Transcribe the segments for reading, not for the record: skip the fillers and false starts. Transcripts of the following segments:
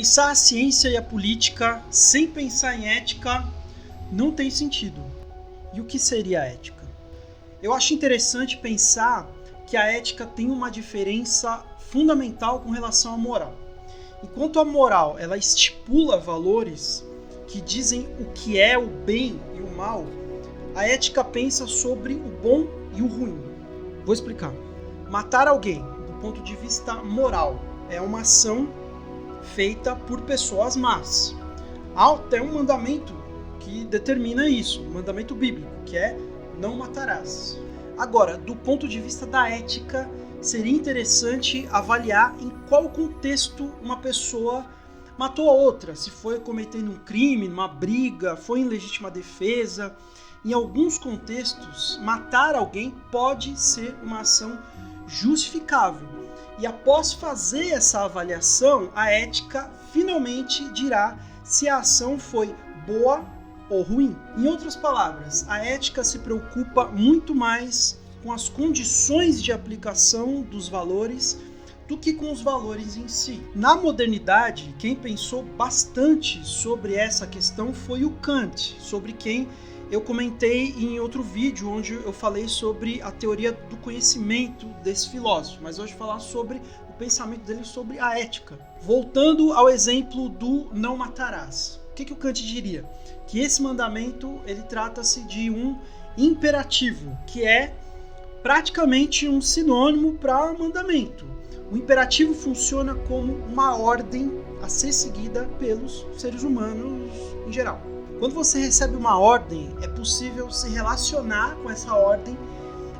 Pensar a ciência e a política sem pensar em ética não tem sentido. E o que seria a ética? Eu acho interessante pensar que a ética tem uma diferença fundamental com relação à moral. Enquanto a moral ela estipula valores que dizem o que é o bem e o mal, a ética pensa sobre o bom e o ruim. Vou explicar. Matar alguém, do ponto de vista moral, é uma ação feita por pessoas más. Há até um mandamento que determina isso, um mandamento bíblico, que é não matarás. Agora, do ponto de vista da ética, seria interessante avaliar em qual contexto uma pessoa matou a outra, se foi cometendo um crime, uma briga, foi em legítima defesa. Em alguns contextos, matar alguém pode ser uma ação justificável. E após fazer essa avaliação, a ética finalmente dirá se a ação foi boa ou ruim. Em outras palavras, a ética se preocupa muito mais com as condições de aplicação dos valores do que com os valores em si. Na modernidade, quem pensou bastante sobre essa questão foi o Kant, sobre quem eu comentei em outro vídeo onde eu falei sobre a teoria do conhecimento desse filósofo, mas hoje vou falar sobre o pensamento dele sobre a ética. Voltando ao exemplo do não matarás. O que o Kant diria? Que esse mandamento ele trata-se de um imperativo, que é praticamente um sinônimo para mandamento. O imperativo funciona como uma ordem a ser seguida pelos seres humanos em geral. Quando você recebe uma ordem, é possível se relacionar com essa ordem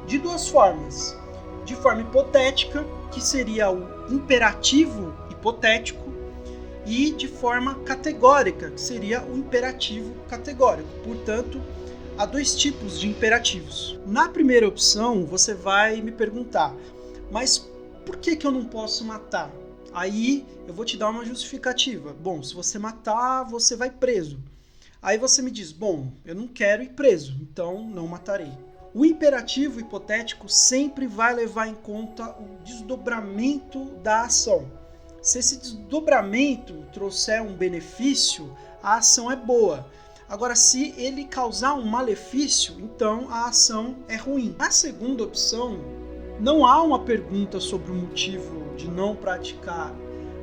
de duas formas. De forma hipotética, que seria o imperativo hipotético, e de forma categórica, que seria o imperativo categórico. Portanto, há dois tipos de imperativos. Na primeira opção, você vai me perguntar, mas por que eu não posso matar? Aí eu vou te dar uma justificativa. Bom, se você matar, você vai preso. Aí você me diz, bom, eu não quero ir preso, então não matarei. O imperativo hipotético sempre vai levar em conta o desdobramento da ação. Se esse desdobramento trouxer um benefício, a ação é boa. Agora, se ele causar um malefício, então a ação é ruim. Na segunda opção, não há uma pergunta sobre o motivo de não praticar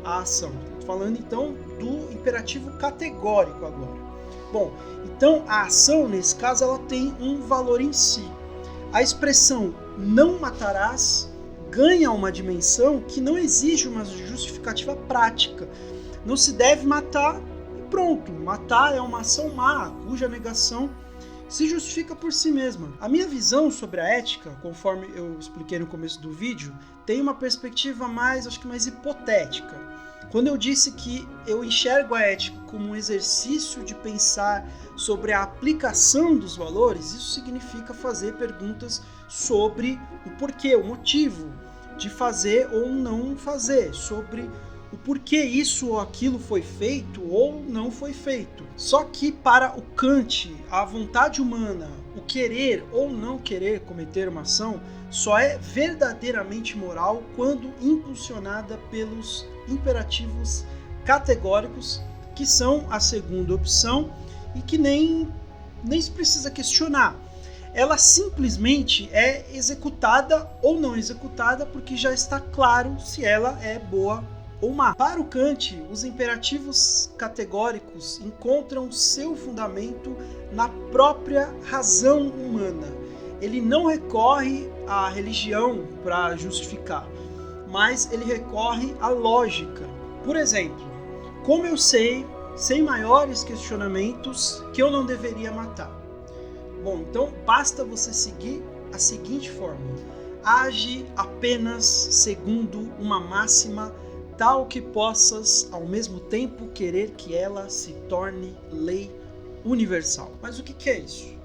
a ação. Estou falando então do imperativo categórico agora. Bom, então a ação, nesse caso, ela tem um valor em si. A expressão não matarás ganha uma dimensão que não exige uma justificativa prática. Não se deve matar e pronto. Matar é uma ação má, cuja negação se justifica por si mesma. A minha visão sobre a ética, conforme eu expliquei no começo do vídeo, tem uma perspectiva mais hipotética. Quando eu disse que eu enxergo a ética como um exercício de pensar sobre a aplicação dos valores, isso significa fazer perguntas sobre o porquê, o motivo de fazer ou não fazer, sobre o porquê isso ou aquilo foi feito ou não foi feito. Só que para o Kant, a vontade humana, o querer ou não querer cometer uma ação, só é verdadeiramente moral quando impulsionada pelos imperativos categóricos, que são a segunda opção e que nem se precisa questionar. Ela simplesmente é executada ou não executada porque já está claro se ela é boa ou má. Para o Kant, os imperativos categóricos encontram seu fundamento na própria razão humana. Ele não recorre à religião para justificar, mas ele recorre à lógica. Por exemplo, como eu sei, sem maiores questionamentos, que eu não deveria matar? Bom, então basta você seguir a seguinte fórmula. Age apenas segundo uma máxima, tal que possas, ao mesmo tempo, querer que ela se torne lei universal. Mas o que é isso?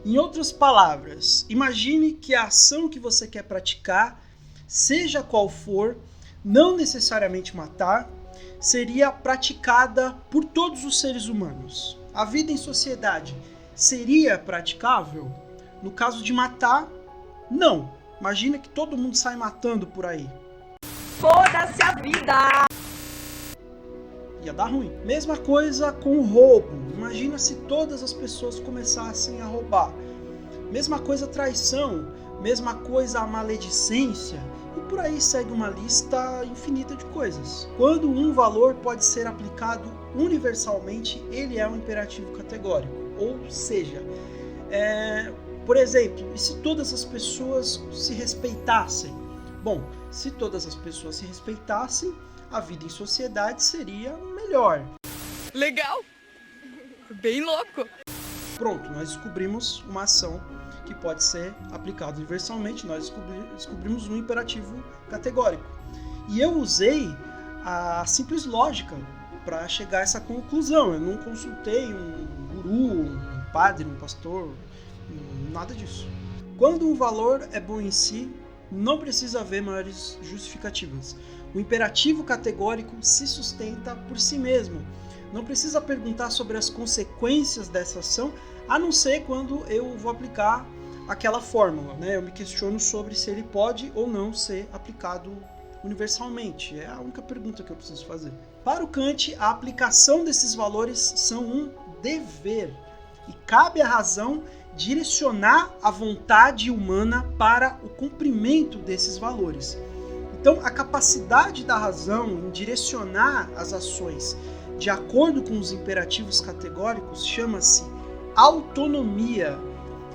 Em outras palavras, imagine que a ação que você quer praticar, seja qual for, não necessariamente matar, seria praticada por todos os seres humanos. A vida em sociedade seria praticável? No caso de matar, não. Imagina que todo mundo sai matando por aí. Foda-se a vida! Ia dar ruim. Mesma coisa com o roubo. Imagina se todas as pessoas começassem a roubar. Mesma coisa a traição. Mesma coisa a maledicência. E por aí segue uma lista infinita de coisas. Quando um valor pode ser aplicado universalmente, ele é um imperativo categórico. Ou seja, por exemplo, e se todas as pessoas se respeitassem? Bom, se todas as pessoas se respeitassem, a vida em sociedade seria melhor. Legal! Bem louco! Pronto, nós descobrimos uma ação que pode ser aplicada universalmente, nós descobrimos um imperativo categórico. E eu usei a simples lógica para chegar a essa conclusão. Eu não consultei um guru, um padre, um pastor, nada disso. Quando um valor é bom em si, não precisa haver maiores justificativas. O imperativo categórico se sustenta por si mesmo. Não precisa perguntar sobre as consequências dessa ação, a não ser quando eu vou aplicar aquela fórmula, né? Eu me questiono sobre se ele pode ou não ser aplicado universalmente. É a única pergunta que eu preciso fazer. Para o Kant, a aplicação desses valores são um dever e cabe à razão direcionar a vontade humana para o cumprimento desses valores. Então, a capacidade da razão em direcionar as ações de acordo com os imperativos categóricos chama-se autonomia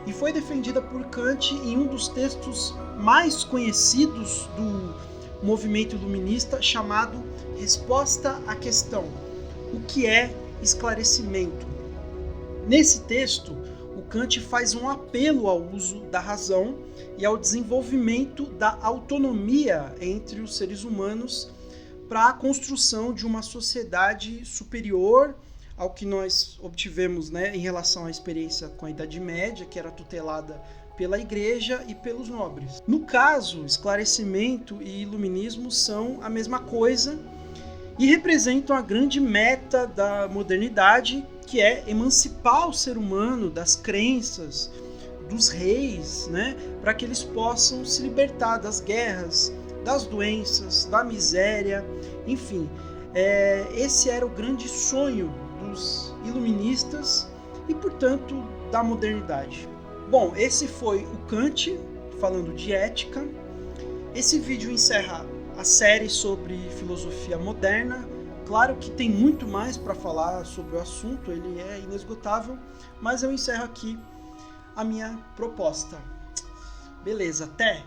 e foi defendida por Kant em um dos textos mais conhecidos do movimento iluminista, chamado Resposta à Questão: o que é esclarecimento? Nesse texto, o Kant faz um apelo ao uso da razão e ao desenvolvimento da autonomia entre os seres humanos para a construção de uma sociedade superior ao que nós obtivemos, né, em relação à experiência com a Idade Média, que era tutelada pela Igreja e pelos nobres. No caso, esclarecimento e iluminismo são a mesma coisa e representam a grande meta da modernidade, que é emancipar o ser humano das crenças dos reis, né, para que eles possam se libertar das guerras, das doenças, da miséria, enfim. Esse era o grande sonho dos iluministas e, portanto, da modernidade. Bom, esse foi o Kant falando de ética. Esse vídeo encerra a série sobre filosofia moderna. Claro que tem muito mais para falar sobre o assunto, ele é inesgotável, mas eu encerro aqui a minha proposta. Beleza, até!